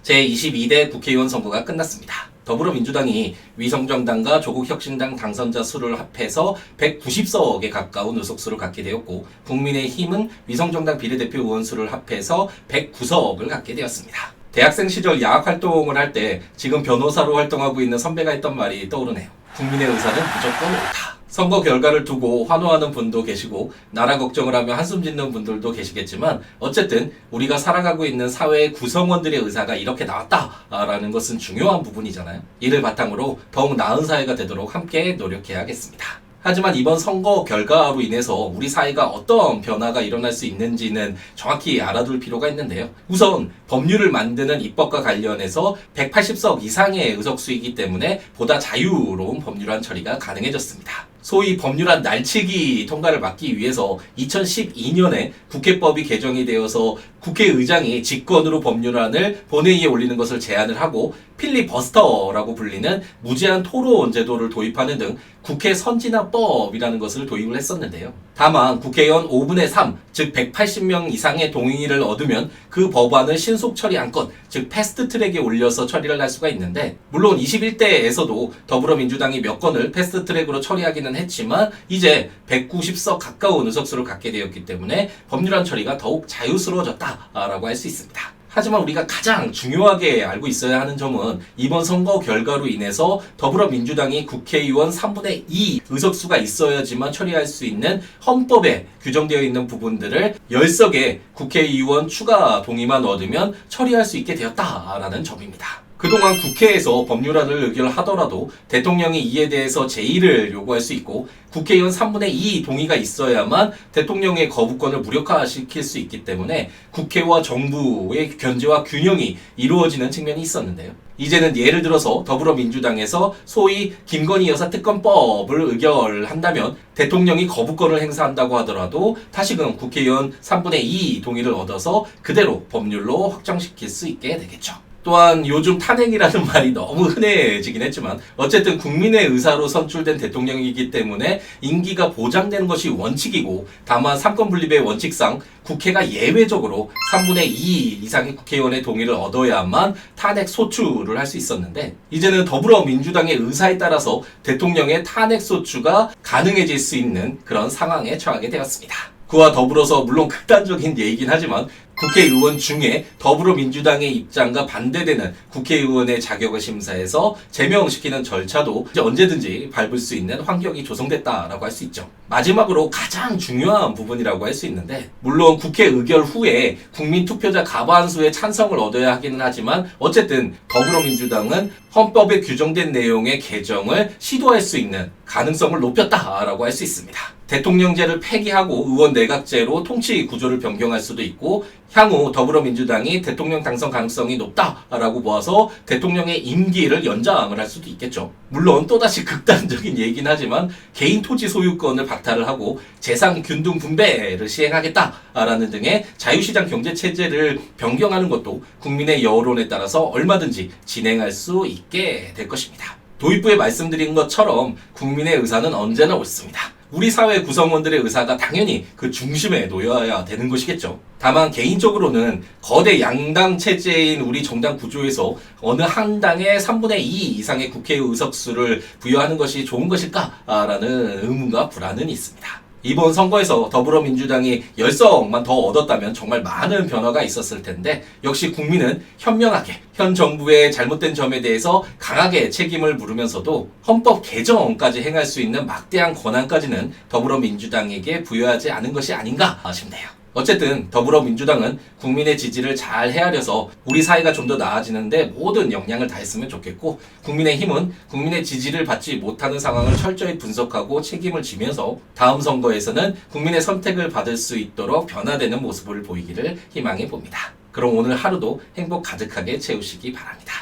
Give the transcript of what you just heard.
제22대 국회의원 선거가 끝났습니다. 더불어민주당이 위성정당과 조국혁신당 당선자 수를 합해서 190석에 가까운 의석수를 갖게 되었고, 국민의힘은 위성정당 비례대표 의원 수를 합해서 109석을 갖게 되었습니다. 대학생 시절 야학 활동을 할 때 지금 변호사로 활동하고 있는 선배가 했던 말이 떠오르네요. 국민의 의사는 무조건 옳다. 선거 결과를 두고 환호하는 분도 계시고 나라 걱정을 하며 한숨 짓는 분들도 계시겠지만, 어쨌든 우리가 살아가고 있는 사회의 구성원들의 의사가 이렇게 나왔다라는 것은 중요한 부분이잖아요. 이를 바탕으로 더욱 나은 사회가 되도록 함께 노력해야겠습니다. 하지만 이번 선거 결과로 인해서 우리 사회가 어떤 변화가 일어날 수 있는지는 정확히 알아둘 필요가 있는데요. 우선 법률을 만드는 입법과 관련해서 180석 이상의 의석수이기 때문에 보다 자유로운 법률안 처리가 가능해졌습니다. 소위 법률안 날치기 통과를 막기 위해서 2012년에 국회법이 개정이 되어서 국회의장이 직권으로 법률안을 본회의에 올리는 것을 제안을 하고 필리버스터라고 불리는 무제한 토론 제도를 도입하는 등 국회 선진화법이라는 것을 도입을 했었는데요. 다만 국회의원 5분의 3, 즉 180명 이상의 동의를 얻으면 그 법안을 신속 처리 안건, 즉 패스트트랙에 올려서 처리를 할 수가 있는데, 물론 21대에서도 더불어민주당이 몇 건을 패스트트랙으로 처리하기는 했지만 이제 190석 가까운 의석수를 갖게 되었기 때문에 법률안 처리가 더욱 자유스러워졌다라고 할 수 있습니다. 하지만 우리가 가장 중요하게 알고 있어야 하는 점은 이번 선거 결과로 인해서 더불어민주당이 국회의원 3분의 2 의석수가 있어야지만 처리할 수 있는 헌법에 규정되어 있는 부분들을 10석의 국회의원 추가 동의만 얻으면 처리할 수 있게 되었다라는 점입니다. 그동안 국회에서 법률안을 의결하더라도 대통령이 이에 대해서 제의를 요구할 수 있고, 국회의원 3분의 2 동의가 있어야만 대통령의 거부권을 무력화시킬 수 있기 때문에 국회와 정부의 견제와 균형이 이루어지는 측면이 있었는데요. 이제는 예를 들어서 더불어민주당에서 소위 김건희 여사 특검법을 의결한다면 대통령이 거부권을 행사한다고 하더라도 다시금 국회의원 3분의 2 동의를 얻어서 그대로 법률로 확정시킬 수 있게 되겠죠. 또한 요즘 탄핵이라는 말이 너무 흔해지긴 했지만 어쨌든 국민의 의사로 선출된 대통령이기 때문에 임기가 보장되는 것이 원칙이고, 다만 삼권분립의 원칙상 국회가 예외적으로 3분의 2 이상의 국회의원의 동의를 얻어야만 탄핵 소추를 할 수 있었는데, 이제는 더불어민주당의 의사에 따라서 대통령의 탄핵 소추가 가능해질 수 있는 그런 상황에 처하게 되었습니다. 그와 더불어서 물론 극단적인 얘기긴 하지만 국회의원 중에 더불어민주당의 입장과 반대되는 국회의원의 자격을 심사해서 제명시키는 절차도 이제 언제든지 밟을 수 있는 환경이 조성됐다라고 할 수 있죠. 마지막으로 가장 중요한 부분이라고 할 수 있는데, 물론 국회 의결 후에 국민 투표자 과반수의 찬성을 얻어야 하기는 하지만 어쨌든 더불어민주당은 헌법에 규정된 내용의 개정을 시도할 수 있는 가능성을 높였다라고 할 수 있습니다. 대통령제를 폐기하고 의원 내각제로 통치 구조를 변경할 수도 있고, 향후 더불어민주당이 대통령 당선 가능성이 높다라고 보아서 대통령의 임기를 연장을 할 수도 있겠죠. 물론 또다시 극단적인 얘기긴 하지만 개인 토지 소유권을 박탈을 하고 재산 균등 분배를 시행하겠다라는 등의 자유시장 경제체제를 변경하는 것도 국민의 여론에 따라서 얼마든지 진행할 수 있게 될 것입니다. 도입부에 말씀드린 것처럼 국민의 의사는 언제나 옳습니다. 우리 사회 구성원들의 의사가 당연히 그 중심에 놓여야 되는 것이겠죠. 다만 개인적으로는 거대 양당 체제인 우리 정당 구조에서 어느 한 당에 3분의 2 이상의 국회 의석수를 부여하는 것이 좋은 것일까라는 의문과 불안은 있습니다. 이번 선거에서 더불어민주당이 10석만 더 얻었다면 정말 많은 변화가 있었을 텐데, 역시 국민은 현명하게 현 정부의 잘못된 점에 대해서 강하게 책임을 물으면서도 헌법 개정까지 행할 수 있는 막대한 권한까지는 더불어민주당에게 부여하지 않은 것이 아닌가 싶네요. 어쨌든 더불어민주당은 국민의 지지를 잘 헤아려서 우리 사회가 좀 더 나아지는데 모든 역량을 다했으면 좋겠고, 국민의힘은 국민의 지지를 받지 못하는 상황을 철저히 분석하고 책임을 지면서 다음 선거에서는 국민의 선택을 받을 수 있도록 변화되는 모습을 보이기를 희망해 봅니다. 그럼 오늘 하루도 행복 가득하게 채우시기 바랍니다.